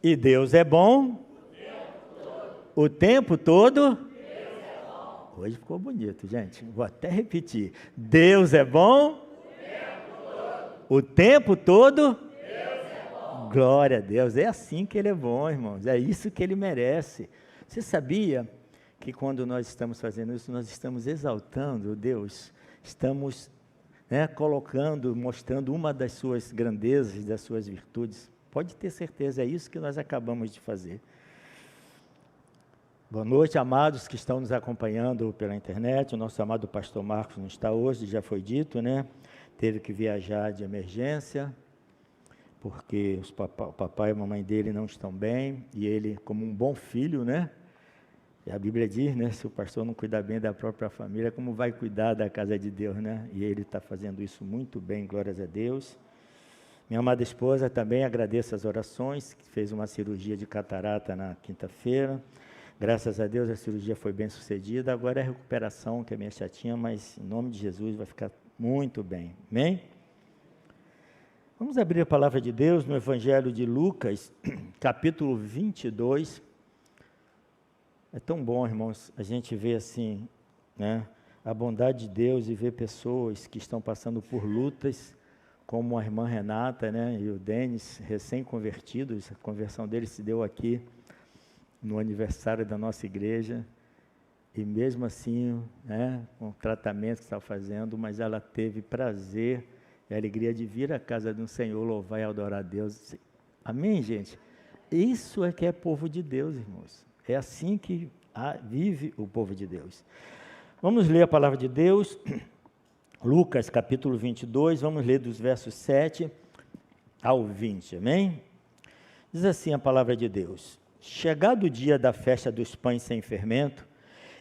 E Deus é bom o tempo todo. Hoje ficou bonito, gente. Vou até repetir. Deus é bom o tempo todo. Glória a Deus. É assim que Ele é bom, irmãos. É isso que Ele merece. Você sabia que quando nós estamos fazendo isso, nós estamos exaltando Deus? Estamos colocando, mostrando uma das suas grandezas, das suas virtudes. Pode ter certeza, é isso que nós acabamos de fazer. Boa noite, amados que estão nos acompanhando pela internet. O nosso amado pastor Marcos não está hoje, já foi dito, né? Teve que viajar de emergência, porque o papai e a mamãe dele não estão bem, e ele, como um bom filho, né? E a Bíblia diz, né? Se o pastor não cuidar bem da própria família, como vai cuidar da casa de Deus, né? E ele está fazendo isso muito bem, glórias a Deus. Minha amada esposa também agradeço as orações, que fez uma cirurgia de catarata na quinta-feira. Graças a Deus a cirurgia foi bem sucedida. Agora é a recuperação, que é meio chatinha, mas em nome de Jesus vai ficar muito bem. Amém? Vamos abrir a palavra de Deus no Evangelho de Lucas, capítulo 22. É tão bom, irmãos, a gente ver assim, né, a bondade de Deus e ver pessoas que estão passando por lutas, como a irmã Renata, né, e o Denis, recém-convertidos. A conversão deles se deu aqui no aniversário da nossa igreja, e mesmo assim, né, com o tratamento que estava fazendo, mas ela teve prazer e alegria de vir à casa do Senhor, louvar e adorar a Deus. Amém, gente? Isso é que é povo de Deus, irmãos. É assim que vive o povo de Deus. Vamos ler a palavra de Deus, Lucas capítulo 22, vamos ler dos versos 7 ao 20, amém? Diz assim a palavra de Deus: Chegado o dia da festa dos pães sem fermento,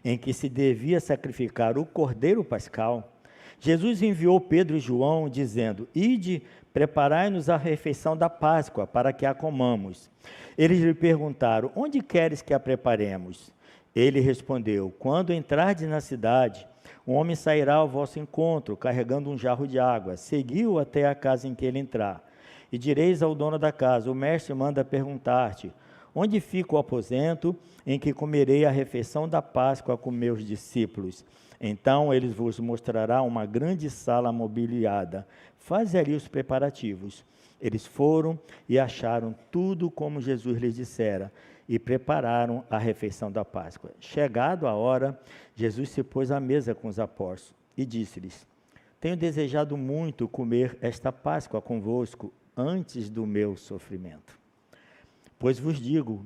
em que se devia sacrificar o cordeiro pascal, Jesus enviou Pedro e João, dizendo: Ide, preparai-nos a refeição da Páscoa, para que a comamos. Eles lhe perguntaram: Onde queres que a preparemos? Ele respondeu: Quando entrardes na cidade, um homem sairá ao vosso encontro, carregando um jarro de água. Segui-o até a casa em que ele entrar. E direis ao dono da casa: O mestre manda perguntar-te: Onde fica o aposento em que comerei a refeição da Páscoa com meus discípulos? Então eles vos mostrará uma grande sala mobiliada. Faze ali os preparativos. Eles foram e acharam tudo como Jesus lhes dissera, e prepararam a refeição da Páscoa. Chegado a hora, Jesus se pôs à mesa com os apóstolos e disse-lhes: Tenho desejado muito comer esta Páscoa convosco antes do meu sofrimento. Pois vos digo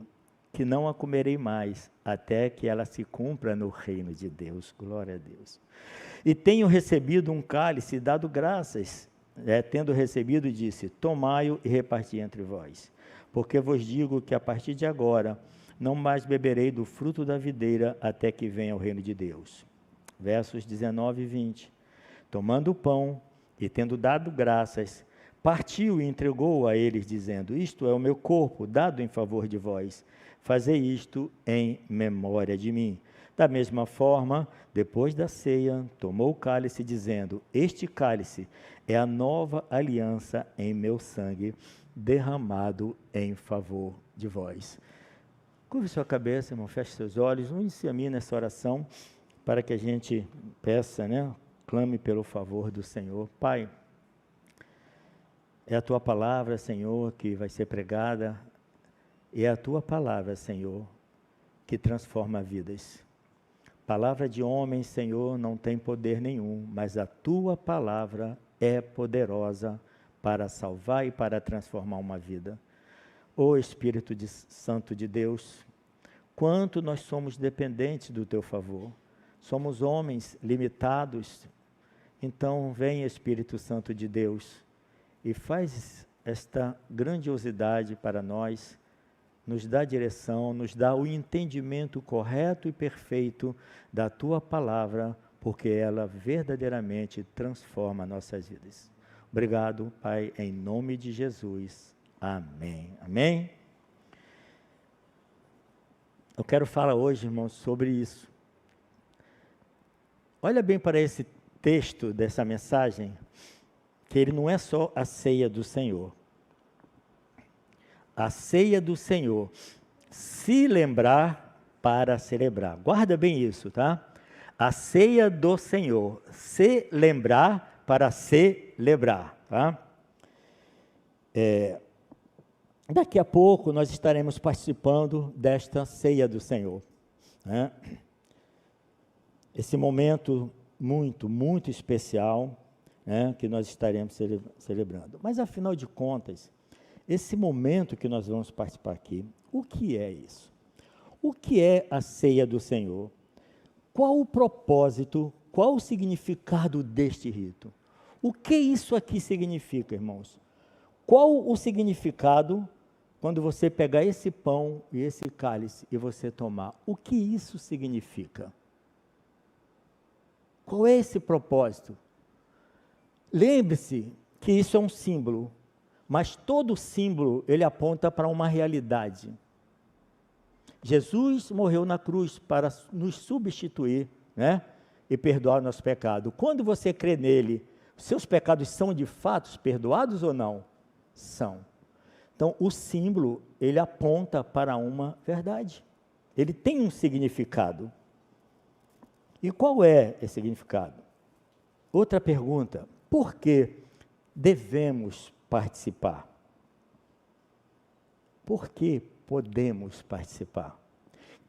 que não a comerei mais, até que ela se cumpra no reino de Deus. Glória a Deus. E tenho recebido um cálice, dado graças, tendo recebido, disse: Tomai-o e reparti entre vós. Porque vos digo que a partir de agora não mais beberei do fruto da videira, até que venha o reino de Deus. Versos 19 e 20. Tomando o pão e tendo dado graças, partiu e entregou a eles, dizendo: Isto é o meu corpo, dado em favor de vós. Fazei isto em memória de mim. Da mesma forma, depois da ceia, tomou o cálice, dizendo: Este cálice é a nova aliança em meu sangue, derramado em favor de vós. Curve sua cabeça, irmão, feche seus olhos, une-se a mim nessa oração, para que a gente peça, clame pelo favor do Senhor. Pai, é a Tua palavra, Senhor, que vai ser pregada, e é a Tua palavra, Senhor, que transforma vidas. Palavra de homem, Senhor, não tem poder nenhum, mas a Tua palavra é poderosa para salvar e para transformar uma vida. Ó Espírito Santo de Deus, quanto nós somos dependentes do Teu favor. Somos homens limitados. Então, vem Espírito Santo de Deus e faz esta grandiosidade para nós, nos dá direção, nos dá o entendimento correto e perfeito da Tua palavra, porque ela verdadeiramente transforma nossas vidas. Obrigado, Pai, em nome de Jesus. Amém. Amém? Eu quero falar hoje, irmãos, sobre isso. Olha bem para esse texto dessa mensagem, que ele não é só a ceia do Senhor. a ceia do Senhor, se lembrar para celebrar. Guarda bem isso, tá? A ceia do Senhor, se lembrar para celebrar, tá? Daqui a pouco nós estaremos participando desta ceia do Senhor, né? Esse momento muito, muito especial, né, que nós estaremos celebrando. Mas, afinal de contas, esse momento que nós vamos participar aqui, o que é isso? O que é a ceia do Senhor? Qual o propósito, qual o significado deste rito? O que isso aqui significa, irmãos? Qual o significado quando você pegar esse pão e esse cálice e você tomar? O que isso significa? Qual é esse propósito? Lembre-se que isso é um símbolo, mas todo símbolo ele aponta para uma realidade. Jesus morreu na cruz para nos substituir, né? E perdoar o nosso pecado. Quando você crê nele, seus pecados são de fato perdoados ou não? São. Então, o símbolo, ele aponta para uma verdade. Ele tem um significado. E qual é esse significado? Outra pergunta, por que devemos participar? Por que podemos participar?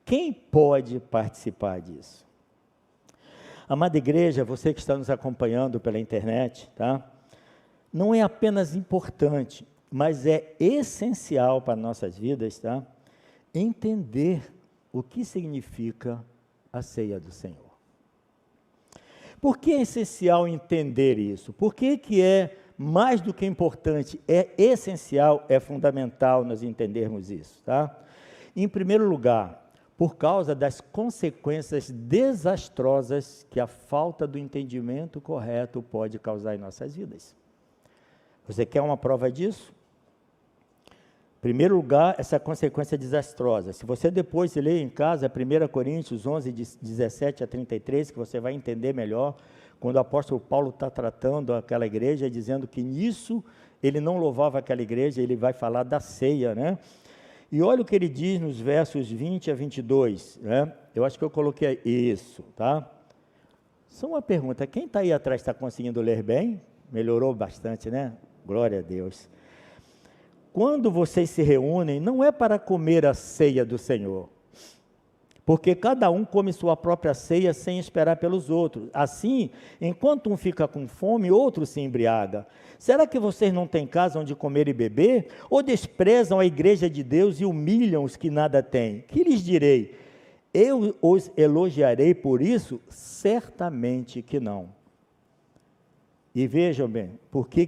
Quem pode participar disso? Amada igreja, você que está nos acompanhando pela internet, tá? Não é apenas importante, mas é essencial para nossas vidas, tá? Entender o que significa a ceia do Senhor. Por que é essencial entender isso? Por que é mais do que importante, é essencial, é fundamental nós entendermos isso, tá? Em primeiro lugar, por causa das consequências desastrosas que a falta do entendimento correto pode causar em nossas vidas. Você quer uma prova disso? Em primeiro lugar, essa consequência desastrosa. Se você depois ler em casa, 1 Coríntios 11, 17 a 33, que você vai entender melhor, quando o apóstolo Paulo está tratando aquela igreja, dizendo que nisso ele não louvava aquela igreja, ele vai falar da ceia, né? E olha o que ele diz nos versos 20 a 22, né? Eu acho que eu coloquei isso, tá? Só uma pergunta, quem está aí atrás está conseguindo ler bem? Melhorou bastante, né? Glória a Deus. Quando vocês se reúnem, não é para comer a ceia do Senhor, porque cada um come sua própria ceia sem esperar pelos outros. Assim, enquanto um fica com fome, outro se embriaga. Será que vocês não têm casa onde comer e beber? Ou desprezam a igreja de Deus e humilham os que nada têm? Que lhes direi? Eu os elogiarei por isso? Certamente que não. E vejam bem, por que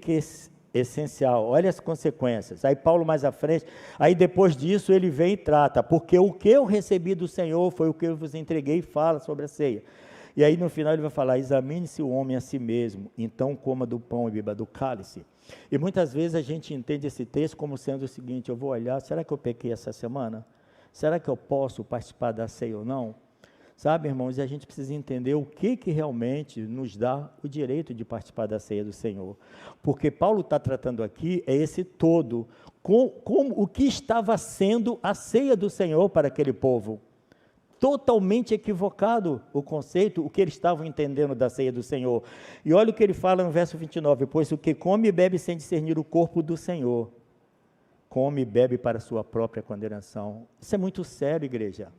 essencial, olha as consequências. Aí Paulo mais à frente, aí depois disso ele vem e trata, porque o que eu recebi do Senhor foi o que eu vos entreguei, e fala sobre a ceia. E aí no final ele vai falar, examine-se o homem a si mesmo, então coma do pão e beba do cálice. E muitas vezes a gente entende esse texto como sendo o seguinte, eu vou olhar, será que eu pequei essa semana? Será que eu posso participar da ceia ou não? Sabe, irmãos, e a gente precisa entender o que realmente nos dá o direito de participar da ceia do Senhor. Porque Paulo está tratando aqui, é esse todo, como o que estava sendo a ceia do Senhor para aquele povo. Totalmente equivocado o conceito, o que eles estavam entendendo da ceia do Senhor. E olha o que ele fala no verso 29, pois o que come e bebe sem discernir o corpo do Senhor, come e bebe para sua própria condenação. Isso é muito sério, igreja.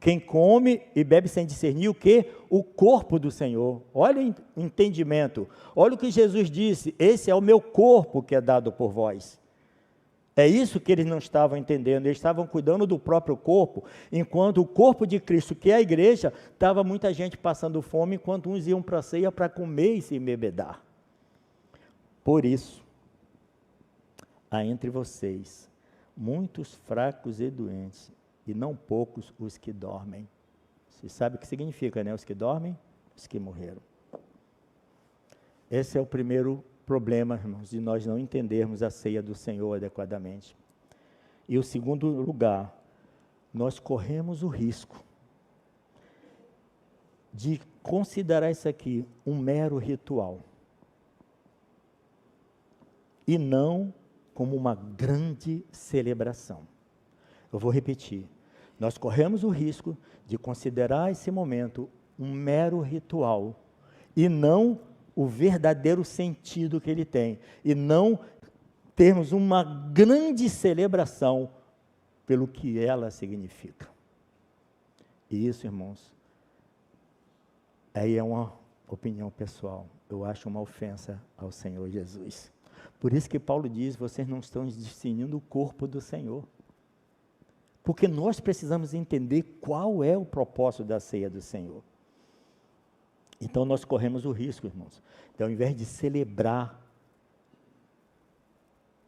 Quem come e bebe sem discernir o quê? O corpo do Senhor. Olha o entendimento. Olha o que Jesus disse, esse é o meu corpo que é dado por vós. É isso que eles não estavam entendendo, eles estavam cuidando do próprio corpo, enquanto o corpo de Cristo, que é a igreja, estava muita gente passando fome, enquanto uns iam para a ceia para comer e se embebedar. Por isso, há entre vocês muitos fracos e doentes, e não poucos os que dormem. Você sabe o que significa, né? Os que dormem, os que morreram. Esse é o primeiro problema, irmãos, de nós não entendermos a ceia do Senhor adequadamente. E o segundo lugar, nós corremos o risco de considerar isso aqui um mero ritual e não como uma grande celebração. Eu vou repetir. Nós corremos o risco de considerar esse momento um mero ritual e não o verdadeiro sentido que ele tem, e não termos uma grande celebração pelo que ela significa. E isso, irmãos, aí é uma opinião pessoal. Eu acho uma ofensa ao Senhor Jesus. Por isso que Paulo diz, vocês não estão discernindo o corpo do Senhor. Porque nós precisamos entender qual é o propósito da ceia do Senhor. Então nós corremos o risco, irmãos, de ao invés de celebrar,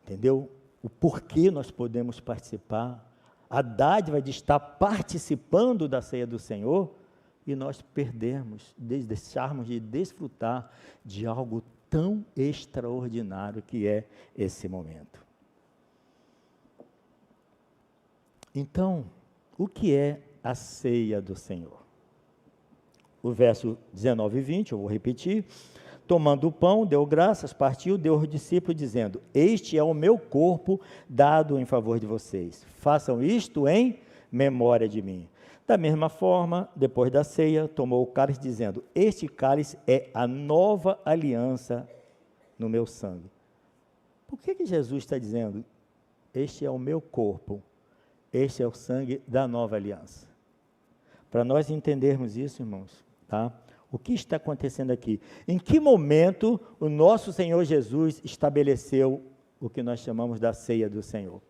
entendeu? O porquê nós podemos participar, a dádiva de estar participando da ceia do Senhor, e nós perdermos, deixarmos de desfrutar de algo tão extraordinário que é esse momento. Então, o que é a ceia do Senhor? O verso 19 e 20, eu vou repetir. Tomando o pão, deu graças, partiu, deu aos discípulos, dizendo: este é o meu corpo dado em favor de vocês. Façam isto em memória de mim. Da mesma forma, depois da ceia, tomou o cálice, dizendo: este cálice é a nova aliança no meu sangue. Por que Jesus está dizendo: este é o meu corpo, este é o sangue da nova aliança? Para nós entendermos isso, irmãos, tá? O que está acontecendo aqui? Em que momento o nosso Senhor Jesus estabeleceu o que nós chamamos da ceia do Senhor?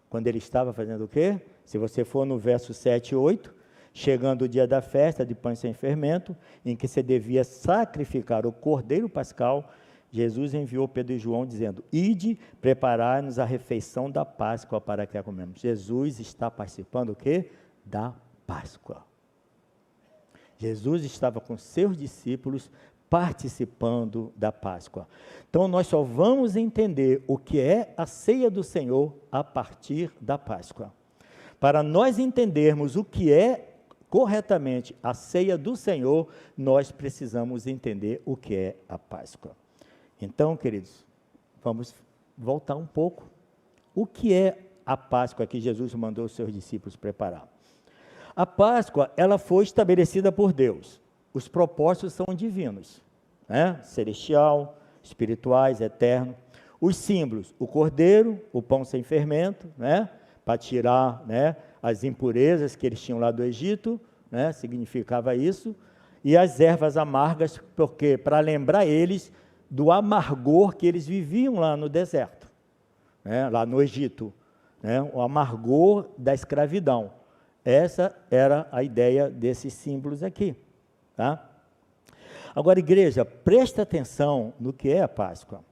Quando ele estava fazendo o quê? Se você for no verso 7 e 8, chegando o dia da festa de pães sem fermento, em que se devia sacrificar o cordeiro pascal, Jesus enviou Pedro e João dizendo: ide, preparai-nos a refeição da Páscoa para que a comemos. Jesus está participando o quê? Da Páscoa. Jesus estava com seus discípulos participando da Páscoa. Então, nós só vamos entender o que é a ceia do Senhor a partir da Páscoa. Para nós entendermos o que é corretamente a ceia do Senhor, nós precisamos entender o que é a Páscoa. Então, queridos, vamos voltar um pouco. O que é a Páscoa que Jesus mandou os seus discípulos preparar? A Páscoa, ela foi estabelecida por Deus. Os propósitos são divinos, né? Celestial, espirituais, eterno. Os símbolos, o cordeiro, o pão sem fermento, né? Para tirar, né, as impurezas que eles tinham lá do Egito, né? Significava isso. E as ervas amargas, porque para lembrar eles do amargor que eles viviam lá no deserto, né? Lá no Egito, né? O amargor da escravidão. Essa era a ideia desses símbolos aqui, tá? Agora, igreja, presta atenção no que é a Páscoa.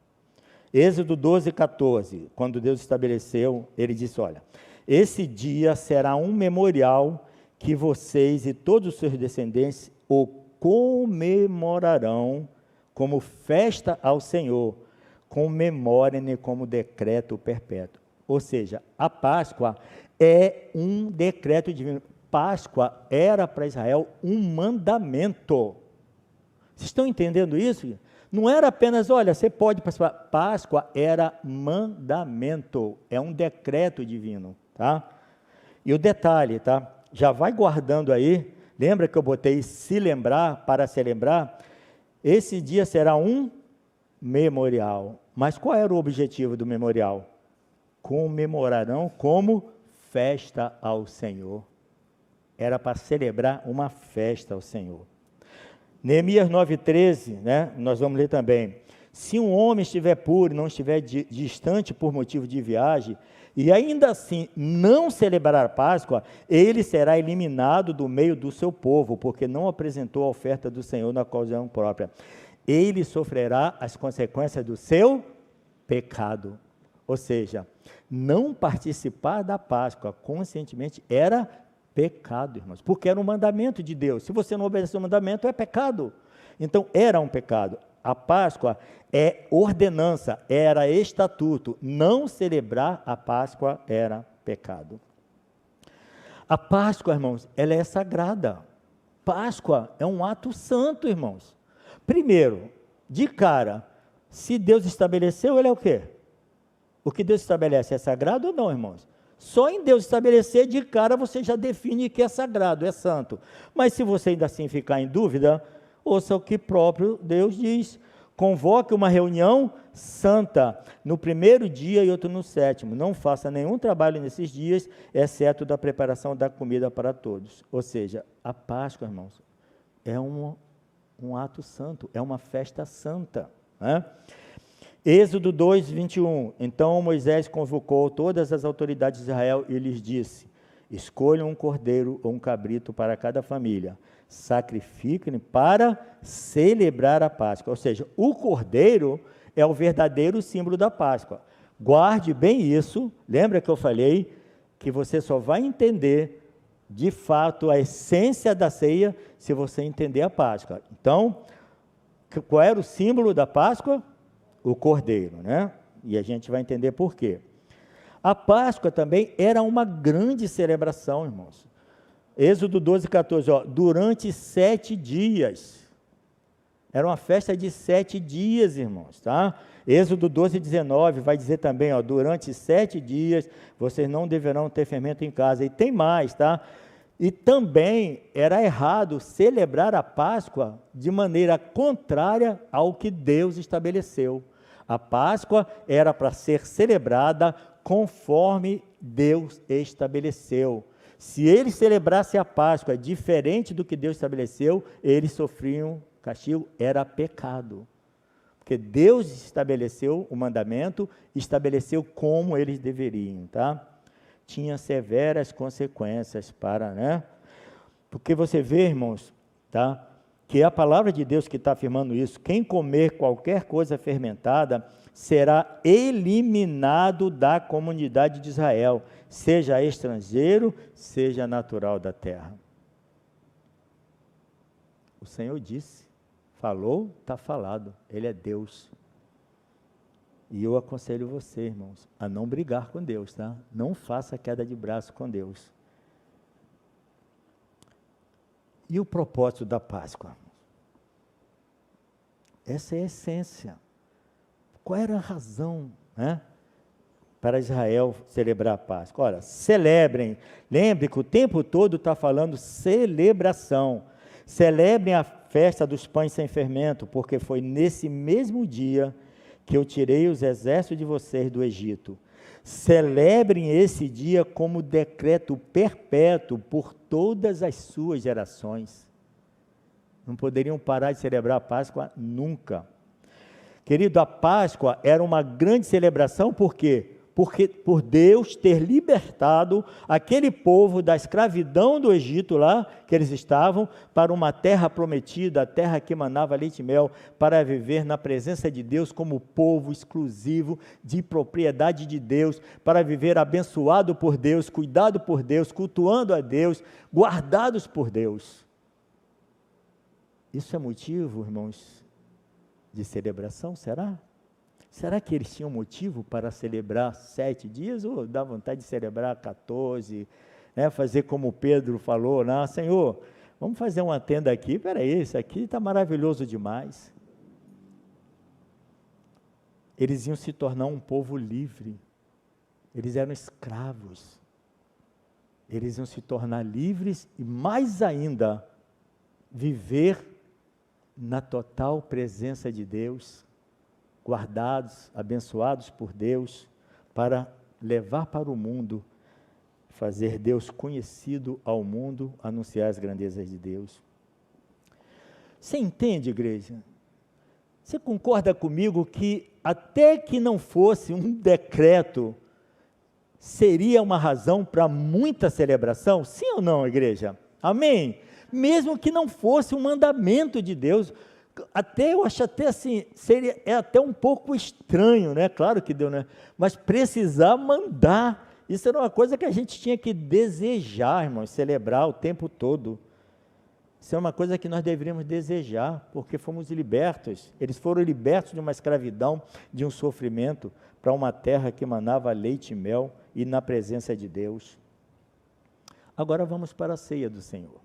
Êxodo 12, 14, quando Deus estabeleceu, ele disse: olha, esse dia será um memorial que vocês e todos os seus descendentes o comemorarão como festa ao Senhor, comemorem como decreto perpétuo. Ou seja, a Páscoa é um decreto divino. Páscoa era para Israel um mandamento. Vocês estão entendendo isso? Não era apenas, olha, você pode participar. Páscoa era mandamento, é um decreto divino, tá? E o detalhe, tá? Já vai guardando aí, lembra que eu botei se lembrar, para se lembrar? Esse dia será um memorial. Mas qual era o objetivo do memorial? Comemorarão como festa ao Senhor. Era para celebrar uma festa ao Senhor. Neemias 9,13, né? Nós vamos ler também. Se um homem estiver puro e não estiver distante por motivo de viagem, e ainda assim não celebrar a Páscoa, ele será eliminado do meio do seu povo, porque não apresentou a oferta do Senhor na ocasião própria. Ele sofrerá as consequências do seu pecado. Ou seja, não participar da Páscoa conscientemente era pecado, irmãos, porque era um mandamento de Deus. Se você não obedecer o mandamento, é pecado. Então, era um pecado. A Páscoa é ordenança, era estatuto. Não celebrar a Páscoa era pecado. A Páscoa, irmãos, ela é sagrada. Páscoa é um ato santo, irmãos. Primeiro, de cara, se Deus estabeleceu, ele é o quê? O que Deus estabelece é sagrado ou não, irmãos? Só em Deus estabelecer, de cara você já define que é sagrado, é santo. Mas se você ainda assim ficar em dúvida, ouça o que próprio Deus diz. Convoque uma reunião santa no primeiro dia e outro no sétimo. Não faça nenhum trabalho nesses dias, exceto da preparação da comida para todos. Ou seja, a Páscoa, irmãos, é um ato santo, é uma festa santa, né? Êxodo 2, 21. Então Moisés convocou todas as autoridades de Israel e lhes disse: escolham um cordeiro ou um cabrito para cada família, sacrifiquem para celebrar a Páscoa. Ou seja, o cordeiro é o verdadeiro símbolo da Páscoa. Guarde bem isso. Lembra que eu falei que você só vai entender de fato a essência da ceia se você entender a Páscoa. Então, qual era o símbolo da Páscoa? O cordeiro, né? E a gente vai entender por quê. A Páscoa também era uma grande celebração, irmãos. Êxodo 12, 14, durante 7 dias. Era uma festa de 7 dias, irmãos, tá? Êxodo 12, 19, vai dizer também, durante 7 dias, vocês não deverão ter fermento em casa. E tem mais, tá? E também era errado celebrar a Páscoa de maneira contrária ao que Deus estabeleceu. A Páscoa era para ser celebrada conforme Deus estabeleceu. Se eles celebrassem a Páscoa diferente do que Deus estabeleceu, eles sofriam castigo, era pecado. Porque Deus estabeleceu o mandamento, estabeleceu como eles deveriam, tá? Tinha severas consequências para, né? Porque você vê, irmãos, tá? Que é a palavra de Deus que está afirmando isso. Quem comer qualquer coisa fermentada será eliminado da comunidade de Israel, seja estrangeiro, seja natural da terra. O Senhor disse, falou, está falado, Ele é Deus. E eu aconselho você, irmãos, a não brigar com Deus, tá? Não faça queda de braço com Deus. E o propósito da Páscoa? Essa é a essência. Qual era a razão, né, para Israel celebrar a Páscoa? Ora, celebrem. Lembre que o tempo todo está falando celebração. Celebrem a festa dos pães sem fermento, porque foi nesse mesmo dia que eu tirei os exércitos de vocês do Egito. Celebrem esse dia como decreto perpétuo por todas as suas gerações. Não poderiam parar de celebrar a Páscoa nunca. Querido, a Páscoa era uma grande celebração, por quê? Porque por Deus ter libertado aquele povo da escravidão do Egito lá, que eles estavam, para uma terra prometida, a terra que emanava leite e mel, para viver na presença de Deus como povo exclusivo de propriedade de Deus, para viver abençoado por Deus, cuidado por Deus, cultuando a Deus, guardados por Deus. Isso é motivo, irmãos, de celebração, será? Será que eles tinham motivo para celebrar 7 dias ou dá vontade de celebrar 14, né? Fazer como Pedro falou, não, Senhor, vamos fazer uma tenda aqui, peraí, isso aqui está maravilhoso demais. Eles iam se tornar um povo livre, eles eram escravos, eles iam se tornar livres e mais ainda, viver na total presença de Deus, guardados, abençoados por Deus, para levar para o mundo, fazer Deus conhecido ao mundo, anunciar as grandezas de Deus. Você entende, igreja? Você concorda comigo que até que não fosse um decreto, seria uma razão para muita celebração? Sim ou não, igreja? Amém? Mesmo que não fosse um mandamento de Deus, até eu acho até assim, é até um pouco estranho, né? Claro que deu, né? Mas precisar mandar, isso era uma coisa que a gente tinha que desejar, irmãos, celebrar o tempo todo. Isso é uma coisa que nós deveríamos desejar, porque fomos libertos. Eles foram libertos de uma escravidão, de um sofrimento, para uma terra que manava leite e mel, e na presença de Deus. Agora vamos para a ceia do Senhor.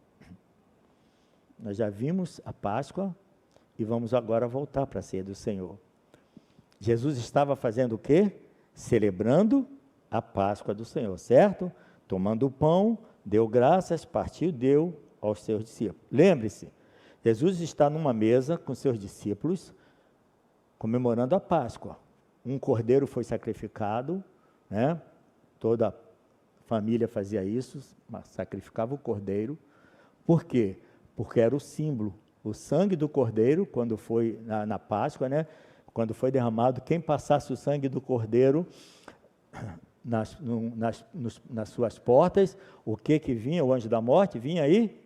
Nós já vimos a Páscoa, e vamos agora voltar para a ceia do Senhor. Jesus estava fazendo o quê? celebrando a Páscoa do Senhor, certo? Tomando o pão, deu graças, partiu, deu aos seus discípulos. Lembre-se, Jesus está numa mesa com seus discípulos, comemorando a Páscoa. Um cordeiro foi sacrificado, né? Toda a família fazia isso, sacrificava o cordeiro. Por quê? Porque era o símbolo. O sangue do cordeiro, quando foi na Páscoa, né? Quando foi derramado, quem passasse o sangue do cordeiro nas suas portas, o que vinha? O anjo da morte vinha aí?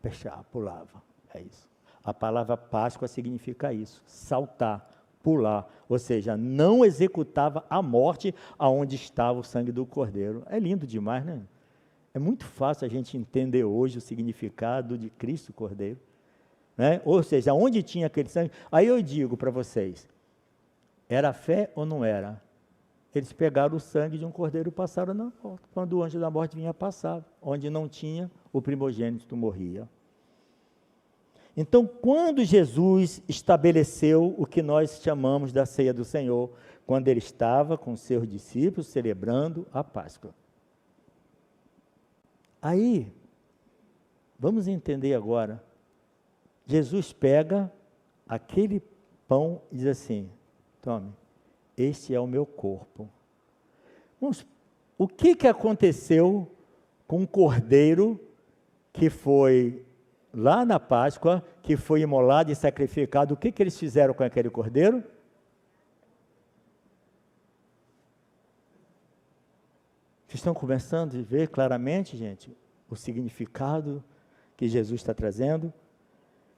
Fechava, pulava. É isso. A palavra Páscoa significa isso, saltar, pular, ou seja, não executava a morte aonde estava o sangue do cordeiro. É lindo demais, né? É muito fácil a gente entender hoje o significado de Cristo Cordeiro, né? Ou seja, onde tinha aquele sangue. Aí eu digo para vocês, era fé ou não era? Eles pegaram o sangue de um cordeiro e passaram na porta. Quando o anjo da morte vinha, passava. Onde não tinha, o primogênito morria. Então, quando Jesus estabeleceu o que nós chamamos da ceia do Senhor, quando ele estava com seus discípulos celebrando a Páscoa. Aí, vamos entender agora, Jesus pega aquele pão e diz assim, tome, este é o meu corpo. O que aconteceu com o cordeiro que foi lá na Páscoa, que foi imolado e sacrificado? O que eles fizeram com aquele cordeiro? Vocês estão começando a ver claramente, gente, o significado que Jesus está trazendo?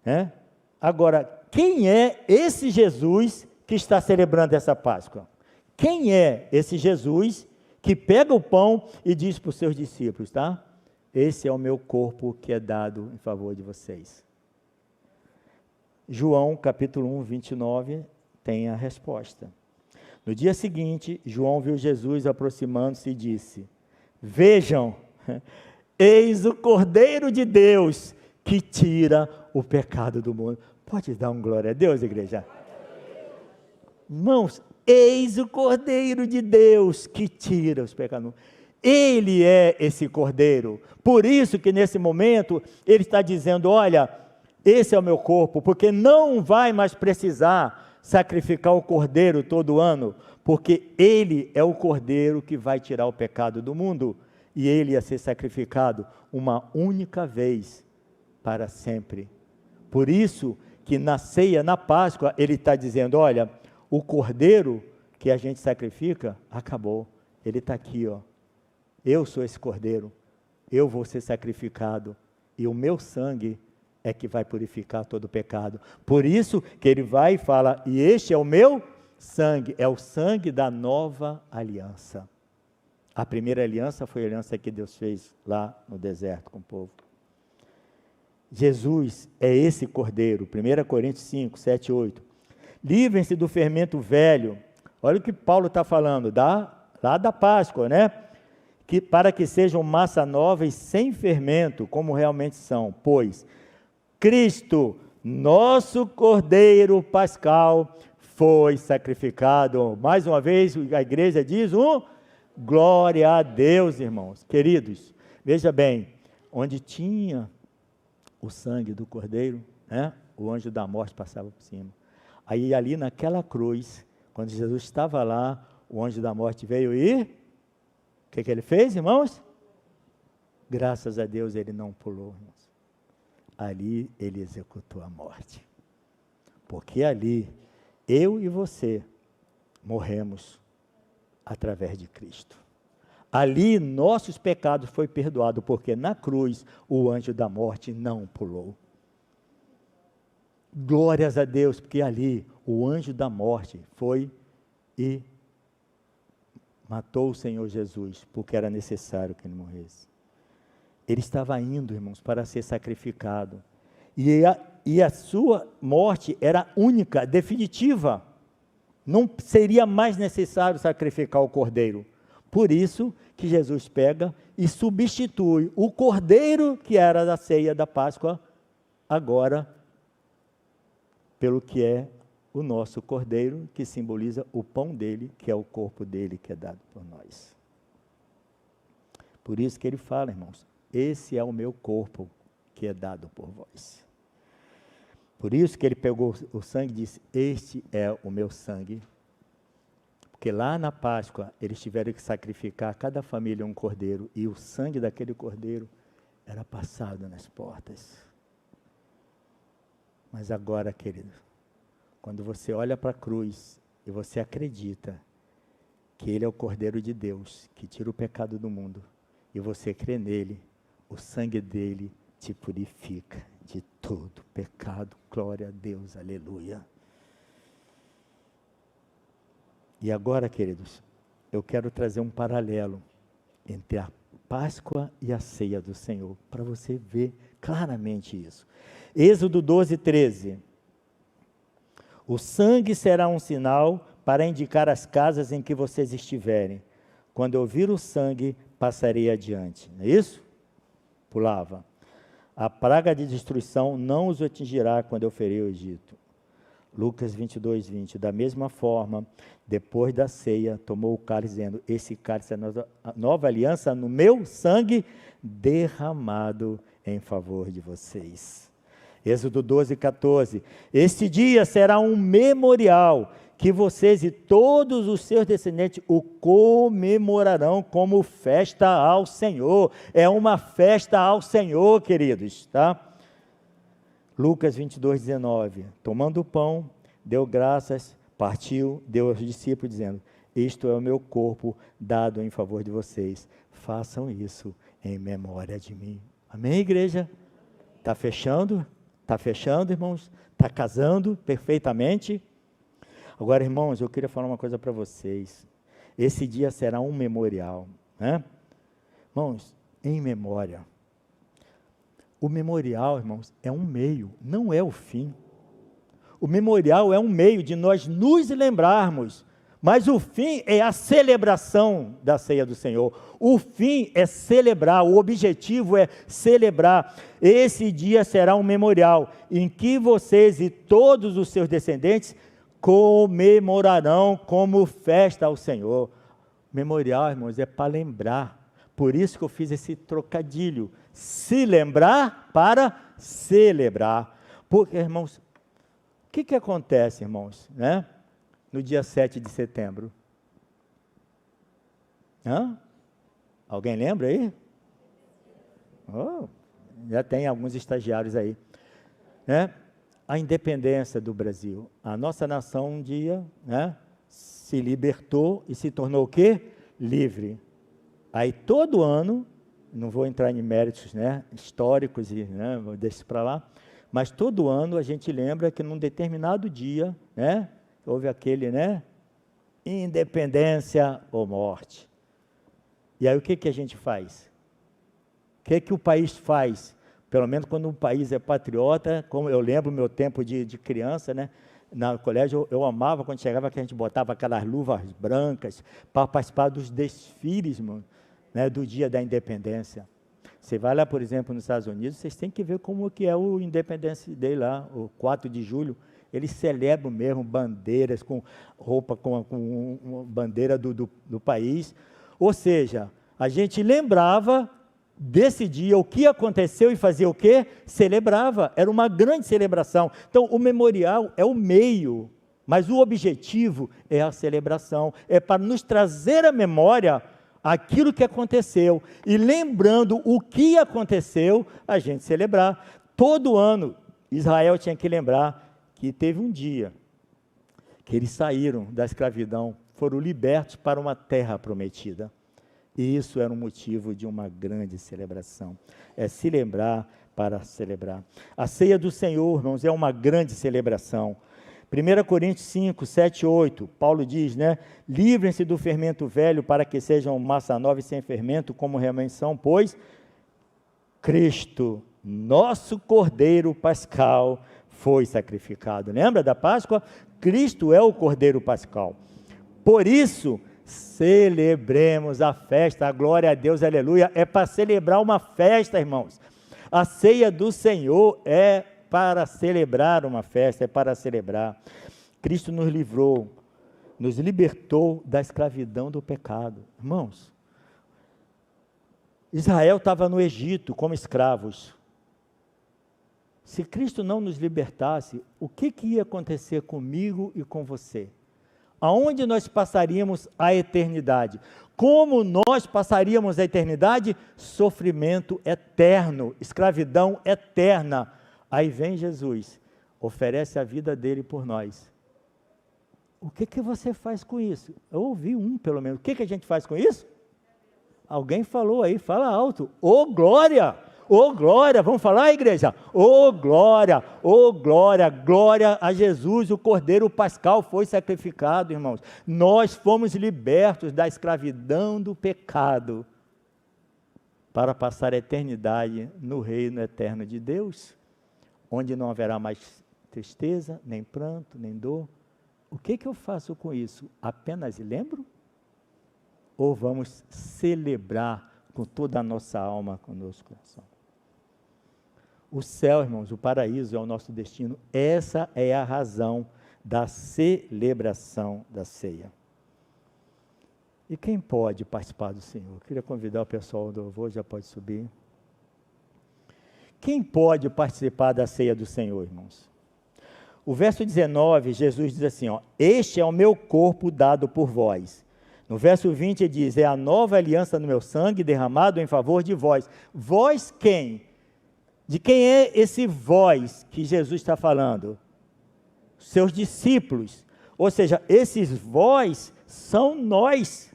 Né? Agora, quem é esse Jesus que está celebrando essa Páscoa? Quem é esse Jesus que pega o pão e diz para os seus discípulos, tá? Esse é o meu corpo que é dado em favor de vocês. João, capítulo 1, 29, tem a resposta. No dia seguinte, João viu Jesus aproximando-se e disse, vejam, eis o Cordeiro de Deus que tira o pecado do mundo. Pode dar um glória a Deus, igreja? Irmãos, eis o Cordeiro de Deus que tira os pecados do mundo. Ele é esse Cordeiro. Por isso que nesse momento ele está dizendo, olha, esse é o meu corpo, porque não vai mais precisar sacrificar o Cordeiro todo ano, porque ele é o Cordeiro que vai tirar o pecado do mundo, e ele ia ser sacrificado uma única vez para sempre. Por isso que na ceia, na Páscoa, ele está dizendo, olha, o Cordeiro que a gente sacrifica, acabou. Ele está aqui, ó. Eu sou esse Cordeiro, eu vou ser sacrificado, e o meu sangue é que vai purificar todo o pecado. Por isso que ele vai e fala, e este é o meu sangue, é o sangue da nova aliança. A primeira aliança foi a aliança que Deus fez lá no deserto com o povo. Jesus é esse Cordeiro, 1 Coríntios 5, 7, 8. Livrem-se do fermento velho, olha o que Paulo está falando, lá da Páscoa, né? Para que sejam massa nova e sem fermento, como realmente são, pois Cristo, nosso Cordeiro Pascal, foi sacrificado. Mais uma vez, a igreja diz glória a Deus, irmãos. Queridos, veja bem, onde tinha o sangue do Cordeiro, né? O anjo da morte passava por cima. Aí ali naquela cruz, quando Jesus estava lá, o anjo da morte veio e o que ele fez, irmãos? Graças a Deus ele não pulou, irmãos. Ali ele executou a morte. Porque ali, eu e você, morremos através de Cristo. Ali nossos pecados foram perdoados, porque na cruz o anjo da morte não pulou. Glórias a Deus, porque ali o anjo da morte foi e matou o Senhor Jesus, porque era necessário que ele morresse. Ele estava indo, irmãos, para ser sacrificado. E a sua morte era única, definitiva. Não seria mais necessário sacrificar o cordeiro. Por isso que Jesus pega e substitui o cordeiro que era da ceia da Páscoa, agora, pelo que é o nosso cordeiro, que simboliza o pão dele, que é o corpo dele, que é dado por nós. Por isso que ele fala, irmãos, esse é o meu corpo, que é dado por vós. Por isso que ele pegou o sangue e disse, este é o meu sangue. Porque lá na Páscoa, eles tiveram que sacrificar cada família um cordeiro, e o sangue daquele cordeiro era passado nas portas. Mas agora, querido, quando você olha para a cruz e você acredita que ele é o Cordeiro de Deus, que tira o pecado do mundo, e você crê nele, o sangue dele te purifica de todo pecado. Glória a Deus, aleluia. E agora, queridos, eu quero trazer um paralelo entre a Páscoa e a ceia do Senhor, para você ver claramente isso. Êxodo 12, 13. O sangue será um sinal para indicar as casas em que vocês estiverem. Quando eu vir o sangue, passarei adiante. Não é isso? Pulava. A praga de destruição não os atingirá quando eu ferir o Egito. Lucas 22, 20. Da mesma forma, depois da ceia, tomou o cálice, dizendo, esse cálice é a nova aliança no meu sangue derramado em favor de vocês. Êxodo 12, 14. Este dia será um memorial que vocês e todos os seus descendentes o comemorarão como festa ao Senhor. É uma festa ao Senhor, queridos, tá? Lucas 22, 19. Tomando o pão, deu graças, partiu, deu aos discípulos, dizendo, isto é o meu corpo dado em favor de vocês. Façam isso em memória de mim. Amém, igreja? Está fechando? Está fechando, irmãos? Está casando perfeitamente? Agora, irmãos, eu queria falar uma coisa para vocês. Esse dia será um memorial, né? Irmãos, em memória. O memorial, irmãos, é um meio, não é o fim. O memorial é um meio de nós nos lembrarmos, mas o fim é a celebração da ceia do Senhor. O fim é celebrar, o objetivo é celebrar. Esse dia será um memorial em que vocês e todos os seus descendentes comemorarão como festa ao Senhor. Memorial, irmãos, é para lembrar. Por isso que eu fiz esse trocadilho. Se lembrar para celebrar. Porque, irmãos, o que acontece, irmãos, né? No dia 7 de setembro? Alguém lembra aí? Oh, já tem alguns estagiários aí, né? A independência do Brasil. A nossa nação um dia, né, se libertou e se tornou o quê? Livre. Aí todo ano, não vou entrar em méritos, né, históricos, e, né, vou deixar para lá, mas todo ano a gente lembra que num determinado dia, né, houve aquele, né, independência ou morte. E aí o que a gente faz? O que o país faz? Pelo menos quando um país é patriota, como eu lembro meu tempo de criança, né? No colégio eu amava quando chegava que a gente botava aquelas luvas brancas para participar dos desfiles, mano, né, do dia da independência. Você vai lá, por exemplo, nos Estados Unidos, vocês têm que ver como que é o Independence Day lá, o 4 de julho, eles celebram mesmo bandeiras, com roupa, com bandeira do país. Ou seja, a gente lembrava desse dia, o que aconteceu e fazia o quê? Celebrava, era uma grande celebração. Então, o memorial é o meio, mas o objetivo é a celebração, é para nos trazer à memória aquilo que aconteceu, e lembrando o que aconteceu, a gente celebrar. Todo ano, Israel tinha que lembrar que teve um dia que eles saíram da escravidão, foram libertos para uma terra prometida. E isso era um motivo de uma grande celebração. É se lembrar para celebrar. A ceia do Senhor, irmãos, é uma grande celebração. 1 Coríntios 5, 7, 8, Paulo diz, né? Livrem-se do fermento velho para que sejam massa nova e sem fermento, como realmente são, pois Cristo, nosso Cordeiro Pascal, foi sacrificado. Lembra da Páscoa? Cristo é o Cordeiro Pascal. Por isso, celebremos a festa, a glória a Deus, aleluia, é para celebrar uma festa, irmãos. A ceia do Senhor é para celebrar uma festa, é para celebrar. Cristo nos livrou, nos libertou da escravidão do pecado. Irmãos, Israel estava no Egito como escravos. Se Cristo não nos libertasse, o que ia acontecer comigo e com você? Aonde nós passaríamos a eternidade? Como nós passaríamos a eternidade? Sofrimento eterno, escravidão eterna. Aí vem Jesus, oferece a vida dele por nós. O que você faz com isso? Eu ouvi pelo menos. O que a gente faz com isso? Alguém falou aí, fala alto. Ô glória! Ô glória! Vamos falar, igreja? Ô glória! Ô glória! Glória a Jesus, o Cordeiro Pascal foi sacrificado, irmãos. Nós fomos libertos da escravidão do pecado para passar a eternidade no reino eterno de Deus, onde não haverá mais tristeza, nem pranto, nem dor. O que eu faço com isso? Apenas lembro? Ou vamos celebrar com toda a nossa alma, com o nosso coração? O céu, irmãos, o paraíso é o nosso destino. Essa é a razão da celebração da ceia. E quem pode participar do Senhor? Eu queria convidar o pessoal do louvor, já pode subir. Quem pode participar da ceia do Senhor, irmãos? O verso 19, Jesus diz assim, este é o meu corpo dado por vós. No verso 20 ele diz, é a nova aliança no meu sangue derramado em favor de vós. Vós quem? De quem é esse vós que Jesus está falando? Seus discípulos. Ou seja, esses vós são nós.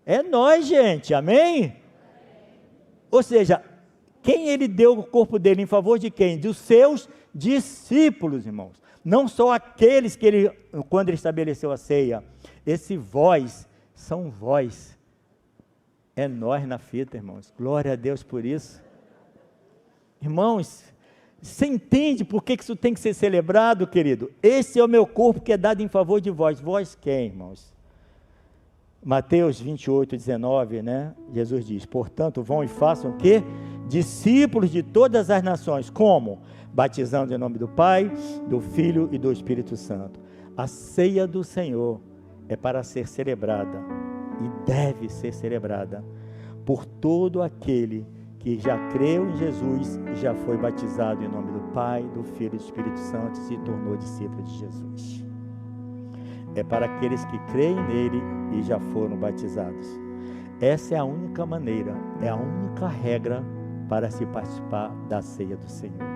É nós, gente, amém? Ou seja, quem ele deu o corpo dele em favor de quem? Dos seus discípulos, irmãos. Não só aqueles que ele, quando ele estabeleceu a ceia. Esse vós, são vós. É nós na fita, irmãos. Glória a Deus por isso. Irmãos, você entende por que isso tem que ser celebrado, querido? Esse é o meu corpo que é dado em favor de vós. Vós quem, irmãos? Mateus 28, 19, né? Jesus diz, portanto, vão e façam o quê? Discípulos de todas as nações. Como? Batizando em nome do Pai, do Filho e do Espírito Santo. A ceia do Senhor é para ser celebrada e deve ser celebrada por todo aquele que já creu em Jesus e já foi batizado em nome do Pai, do Filho e do Espírito Santo e se tornou discípulo de Jesus. É para aqueles que creem nele e já foram batizados. Essa é a única maneira, é a única regra para se participar da ceia do Senhor.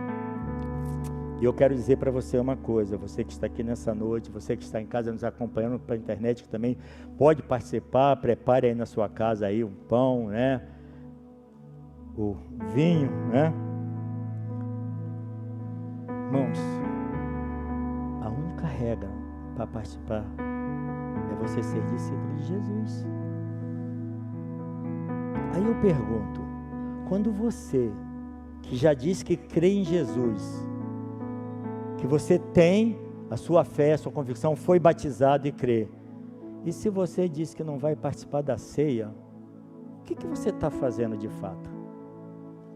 E eu quero dizer para você uma coisa, você que está aqui nessa noite, você que está em casa nos acompanhando pela internet, que também pode participar, prepare aí na sua casa aí um pão, né? O vinho, né? Irmãos, a única regra para participar é você ser discípulo de Jesus. Aí eu pergunto, quando você, que já disse que crê em Jesus, que você tem a sua fé, a sua convicção, foi batizado e crê, e se você diz que não vai participar da ceia, o que você está fazendo de fato?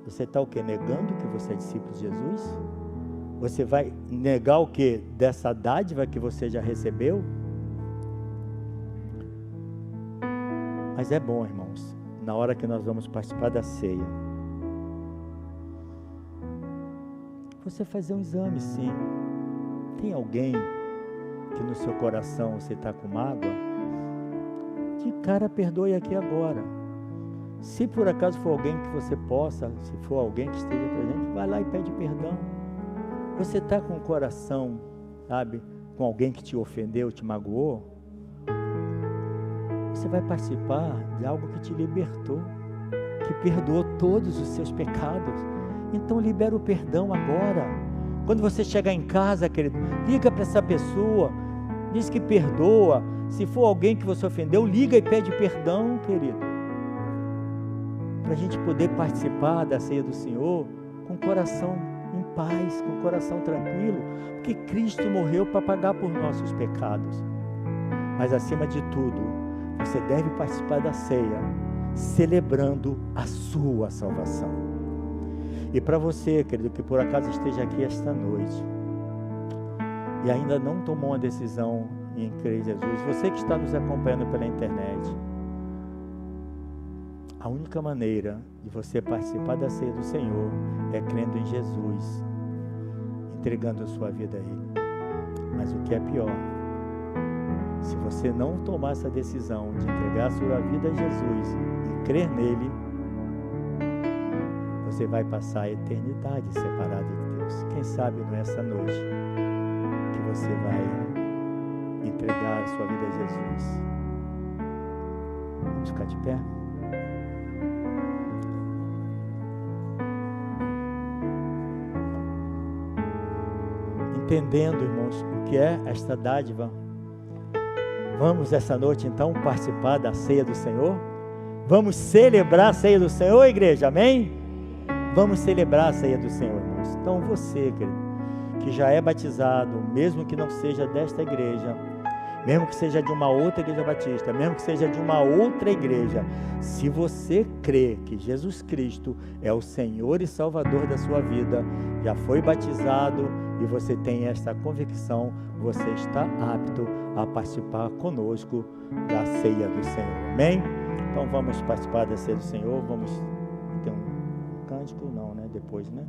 Você está o quê? Negando que você é discípulo de Jesus? Você vai negar o quê? Dessa dádiva que você já recebeu? Mas é bom, irmãos, na hora que nós vamos participar da ceia, você fazer um exame, sim. Tem alguém que no seu coração você está com mágoa? De cara, perdoe aqui agora. Se por acaso for alguém que você possa, se for alguém que esteja presente, vai lá e pede perdão. Você está com o coração, sabe, com alguém que te ofendeu, te magoou? Você vai participar de algo que te libertou, que perdoou todos os seus pecados. Então libera o perdão agora. Quando você chegar em casa, querido, liga para essa pessoa, diz que perdoa. Se for alguém que você ofendeu, liga e pede perdão, querido. Para a gente poder participar da ceia do Senhor com o coração em paz, com o coração tranquilo, porque Cristo morreu para pagar por nossos pecados. Mas acima de tudo, você deve participar da ceia, celebrando a sua salvação. E para você, querido, que por acaso esteja aqui esta noite, e ainda não tomou uma decisão em crer em Jesus, você que está nos acompanhando pela internet, a única maneira de você participar da ceia do Senhor é crendo em Jesus, entregando a sua vida a Ele. Mas o que é pior, se você não tomar essa decisão de entregar a sua vida a Jesus e crer nele, você vai passar a eternidade separada de Deus. Quem sabe não é essa noite que você vai entregar a sua vida a Jesus. Vamos ficar de pé? Entendendo, irmãos, o que é esta dádiva, vamos essa noite então participar da ceia do Senhor? Vamos celebrar a ceia do Senhor, igreja, amém? Vamos celebrar a ceia do Senhor, irmãos. Então você, querido, que já é batizado, mesmo que não seja desta igreja, mesmo que seja de uma outra igreja batista, mesmo que seja de uma outra igreja, se você crê que Jesus Cristo é o Senhor e Salvador da sua vida, já foi batizado e você tem esta convicção, você está apto a participar conosco da ceia do Senhor, amém? Então vamos participar da ceia do Senhor, vamos ter um cântico, não, né? Depois, né?